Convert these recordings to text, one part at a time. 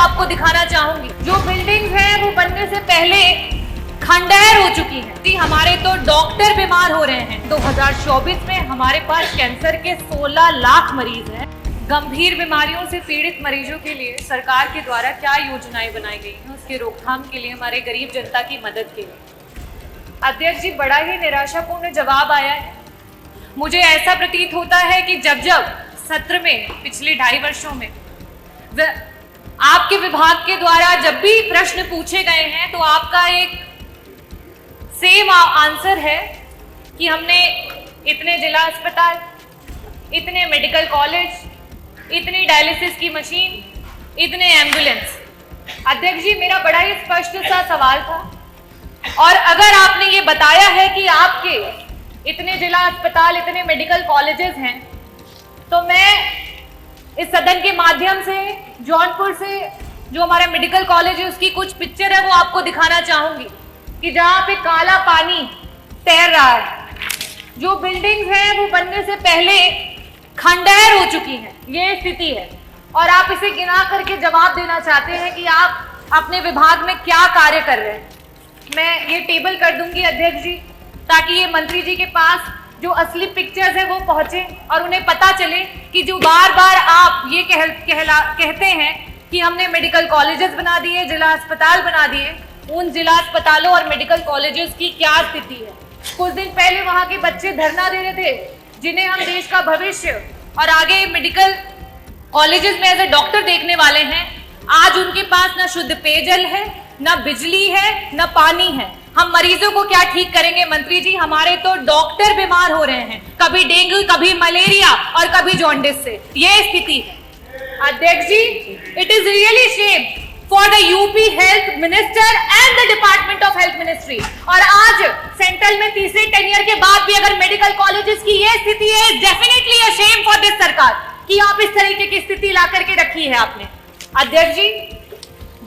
आपको दिखाना चाहूंगी। जो बिल्डिंग्स हैं वो बनने से पहले खंडहर हो चुकी है। जी, हमारे तो डॉक्टर बीमार हो रहे हैं। 2024 में हमारे पास कैंसर के 16 लाख मरीज हैं। गंभीर बीमारियों से पीड़ित मरीजों के लिए सरकार के द्वारा क्या योजनाएं बनाई गई हैं, उसके रोकथाम के लिए, हमारे गरीब जनता की मदद के लिए। अध्यक्ष जी, बड़ा ही निराशापूर्ण जवाब आया है। मुझे ऐसा प्रतीत होता है कि जब सत्र में पिछले 2.5 वर्षों में आपके विभाग के द्वारा जब भी प्रश्न पूछे गए हैं तो आपका एक सेम आंसर है कि हमने इतने जिला अस्पताल, इतने मेडिकल कॉलेज, इतनी डायलिसिस की मशीन, इतने एम्बुलेंस। अध्यक्ष जी, मेरा बड़ा ही स्पष्ट सा सवाल था, और अगर आपने ये बताया है कि आपके इतने जिला अस्पताल, इतने मेडिकल कॉलेजेस हैं, तो मैं इस सदन के माध्यम से जौनपुर से जो हमारा मेडिकल कॉलेज है उसकी कुछ पिक्चर है वो आपको दिखाना चाहूंगी कि जहां पे काला पानी तैर रहा है। जो बिल्डिंग्स हैं वो बनने से पहले खंडहर हो चुकी हैं, ये स्थिति है। और आप इसे गिना करके जवाब देना चाहते हैं कि आप अपने विभाग में क्या कार्य कर रहे हैं। मैं ये टेबल कर दूंगी अध्यक्ष जी, ताकि ये मंत्री जी के पास जो असली पिक्चर्स है वो पहुंचे और उन्हें पता चले कि जो बार बार आप ये कहते हैं कि हमने मेडिकल कॉलेजेस बना दिए, जिला अस्पताल बना दिए, उन जिला अस्पतालों और मेडिकल कॉलेजेस की क्या स्थिति है। कुछ दिन पहले वहां के बच्चे धरना दे रहे थे, जिन्हें हम देश का भविष्य और आगे मेडिकल कॉलेजेस में एज ए डॉक्टर देखने वाले हैं। आज उनके पास ना शुद्ध पेयजल है, ना बिजली है, ना पानी है। हम मरीजों को क्या ठीक करेंगे मंत्री जी? हमारे तो डॉक्टर बीमार हो रहे हैं, कभी डेंगू, कभी मलेरिया और कभी जॉन्डिस से। ये स्थिति है अध्यक्ष जी। It is really shame for the UP health minister and the department of health ministry. और आज सेंट्रल में तीसरे टेन्योर के बाद भी अगर मेडिकल कॉलेजेस की ये स्थिति है, definitely a shame for this सरकार कि आप इस तरीके की स्थिति ला करके रखी है आपने। अध्यक्ष जी,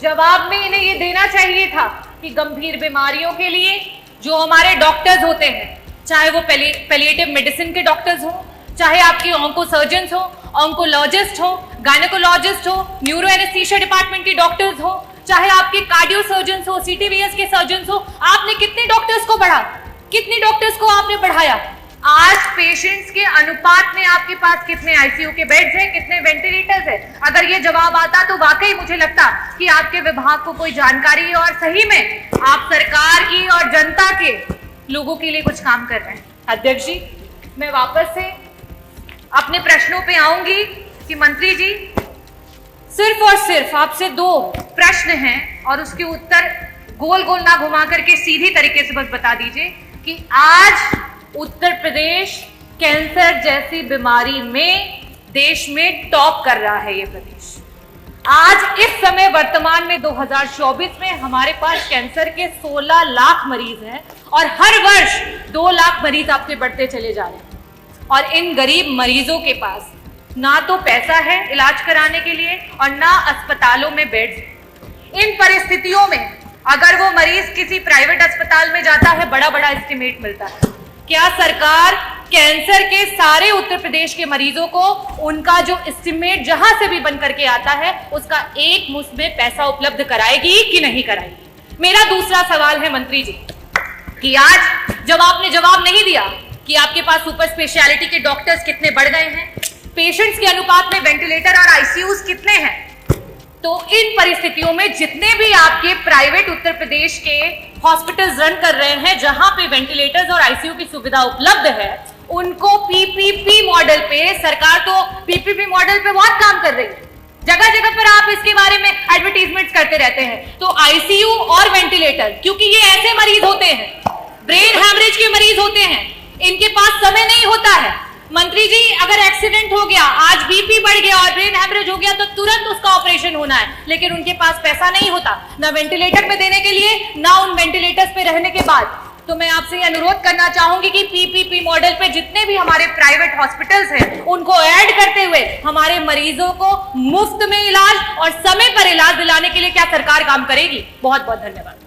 जवाब में इन्हें ये देना चाहिए था कि गंभीर बीमारियों के लिए जो हमारे डॉक्टर्स होते हैं, चाहे वो पैलिएटिव मेडिसिन के डॉक्टर्स हो, चाहे आपके ऑन्को सर्जन्स हो, ऑन्कोलॉजिस्ट हो, गायनेकोलॉजिस्ट हो, न्यूरो एनेस्थीसिया डिपार्टमेंट के डॉक्टर्स हो, चाहे आपके कार्डियो सर्जन्स हो, सीटीवीएस के सर्जन्स हो, आपने कितने डॉक्टर्स को बढ़ा, कितने डॉक्टर्स को आपने बढ़ाया? आज पेशेंट्स के अनुपात में आपके पास कितने आईसीयू के बेड्स हैं, कितने वेंटिलेटर्स हैं? अगर ये जवाब आता तो वाकई मुझे लगता कि आपके विभाग को कोई जानकारी है और सही में आप सरकार की और जनता के लोगों के लिए कुछ काम कर रहे हैं। अध्यक्ष जी, मैं वापस से अपने प्रश्नों पे आऊंगी कि मंत्री जी, सिर्फ और सिर्फ आपसे 2 प्रश्न हैं और उसके उत्तर गोल गोल ना घुमा करके सीधी तरीके से बस बता दीजिए कि आज उत्तर प्रदेश कैंसर जैसी बीमारी में देश में टॉप कर रहा है। ये प्रदेश आज इस समय वर्तमान में 2024 में हमारे पास कैंसर के 16 लाख मरीज हैं और हर वर्ष 2 लाख मरीज आपके बढ़ते चले जा रहे हैं। और इन गरीब मरीजों के पास ना तो पैसा है इलाज कराने के लिए और ना अस्पतालों में बेड्स। इन परिस्थितियों में अगर वो मरीज किसी प्राइवेट अस्पताल में जाता है, बड़ा बड़ा एस्टिमेट मिलता है। क्या सरकार कैंसर के सारे उत्तर प्रदेश के मरीजों को उनका जो एस्टिमेट जहां से भी बन करके आता है उसका एक मुश्त में पैसा उपलब्ध कराएगी कि नहीं कराएगी? मेरा दूसरा सवाल है मंत्री जी कि आज जब आपने जवाब नहीं दिया कि आपके पास सुपर स्पेशलिटी के डॉक्टर्स कितने बढ़ गए हैं, पेशेंट्स के अनुपात में वेंटिलेटर और आईसीयूज कितने हैं, तो इन परिस्थितियों में जितने भी आपके प्राइवेट उत्तर प्रदेश के हॉस्पिटल्स रन कर रहे हैं जहां पे वेंटिलेटर्स और आईसीयू की सुविधा उपलब्ध है, उनको पीपीपी मॉडल पे, सरकार तो पीपीपी मॉडल पे बहुत काम कर रही है, जगह जगह पर आप इसके बारे में एडवर्टीजमेंट्स करते रहते हैं। तो आईसीयू और वेंटिलेटर, क्योंकि ये ऐसे मरीज होते हैं, ब्रेन हैमरेज के मरीज होते हैं, इनके पास समय नहीं होता है। मंत्री जी, अगर एक्सीडेंट हो गया, आज बीपी बढ़ गया और ब्रेन हैमरेज हो गया तो तुरंत उसका ऑपरेशन होना है, लेकिन उनके पास पैसा नहीं होता ना वेंटिलेटर पे देने के लिए, ना उन वेंटिलेटर्स पे रहने के बाद। तो मैं आपसे अनुरोध करना चाहूंगी कि पीपीपी मॉडल पे जितने भी हमारे प्राइवेट हॉस्पिटल्स हैं उनको ऐड करते हुए हमारे मरीजों को मुफ्त में इलाज और समय पर इलाज दिलाने के लिए क्या सरकार काम करेगी? बहुत बहुत धन्यवाद।